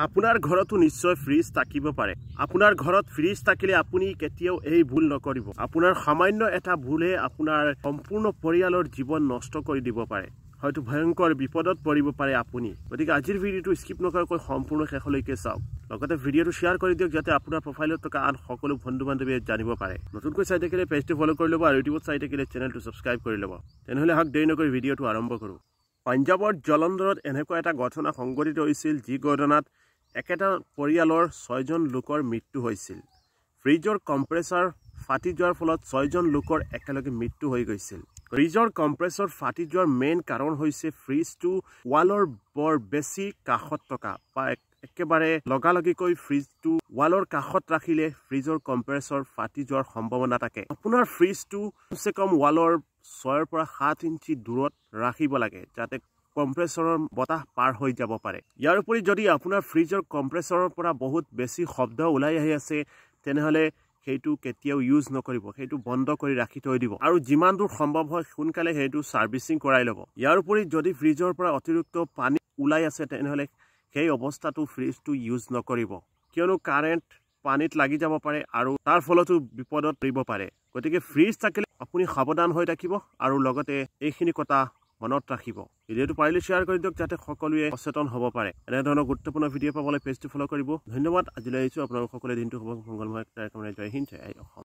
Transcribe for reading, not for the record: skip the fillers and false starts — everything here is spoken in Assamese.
আপোনাৰ ঘৰতো নিশ্চয় ফ্ৰিজ থাকিব পাৰে। আপোনাৰ ঘৰত ফ্ৰিজ থাকিলে আপুনি কেতিয়াও এই ভুল নকৰিব। আপোনাৰ সামান্য এটা ভুলে আপোনাৰ সম্পূৰ্ণ পৰিয়ালৰ জীৱন নষ্ট কৰি দিব পাৰে। হয়তো ভয়ংকৰ বিপদত পৰিব পাৰে আপুনি। গতিকে আজিৰ ভিডিঅ'টো স্কিপ নকৰাকৈ সম্পূৰ্ণ শেষলৈকে চাওক। লগতে ভিডিঅ'টো শ্বেয়াৰ কৰি দিয়ক যাতে আপোনাৰ প্ৰফাইলত থকা আন সকলো বন্ধু-বান্ধৱীয়ে জানিব পাৰে। নতুনকৈ চাই থাকিলে পেজটো ফলো কৰি ল'ব আৰু ইউটিউবত চাই থাকিলে চেনেলটো ছাবস্ক্ৰাইব কৰি ল'ব। তেনেহ'লে হওক দেৰি নকৰি ভিডিঅ'টো আৰম্ভ কৰোঁ। পাঞ্জাৱৰ জলন্ধৰত এনেকুৱা এটা ঘটনা সংঘটিত হৈছিল যি ঘটনাত একেটা পৰিয়ালৰ 6জন লোকৰ মৃত্যু হৈছিল। ফ্ৰিজৰ কম্প্ৰেছৰ ফাটি যোৱাৰ ফলত 6জন লোকৰ একেলগে মৃত্যু হৈ গৈছিল। ফ্ৰিজৰ কম্প্ৰেছৰ ফাটি যোৱাৰ মেইন কাৰণ হৈছে ফ্ৰিজটো ৱালৰ বৰ বেছি কাষত থকা বা একেবাৰে লগালগিকৈ ফ্ৰিজটো ৱালৰ কাষত ৰাখিলে ফ্ৰিজৰ কম্প্ৰেছৰ ফাটি যোৱাৰ সম্ভাৱনা থাকে। আপোনাৰ ফ্ৰিজটো কমচে কম ৱালৰ 6 পৰা 7 ইঞ্চি দূৰত ৰাখিব লাগে যাতে কম্প্ৰেছৰৰ বতাহ পাৰ হৈ যাব পাৰে। ইয়াৰ উপৰি যদি আপোনাৰ ফ্ৰিজৰ কম্প্ৰেছৰৰ পৰা বহুত বেছি শব্দ ওলাই আহি আছে তেনেহ'লে সেইটো কেতিয়াও ইউজ নকৰিব, সেইটো বন্ধ কৰি ৰাখি থৈ দিব আৰু যিমান দূৰ সম্ভৱ হয় সোনকালে সেইটো ছাৰ্ভিচিং কৰাই ল'ব। ইয়াৰ উপৰি যদি ফ্ৰিজৰ পৰা অতিৰিক্ত পানী ওলাই আছে তেনেহ'লে সেই অৱস্থাটো ফ্ৰিজটো ইউজ নকৰিব, কিয়নো কাৰেণ্ট পানীত লাগি যাব পাৰে আৰু তাৰ ফলতো বিপদত পৰিব পাৰে। গতিকে ফ্ৰিজ থাকিলে আপুনি সাৱধান হৈ থাকিব আৰু লগতে এইখিনি কথা মনত ৰাখিব। ভিডিঅ'টো পাৰিলে শ্বেয়াৰ কৰি দিয়ক যাতে সকলোৱে সচেতন হ'ব পাৰে। এনেধৰণৰ গুৰুত্বপূৰ্ণ ভিডিঅ' পাবলৈ পেজটো ফলো কৰিব। ধন্যবাদ। আজিলৈ আহিছোঁ। আপোনালোক সকলোৱে দিনটো হ'ব মংগলময়। জয় হিন্দ, জয় অসম।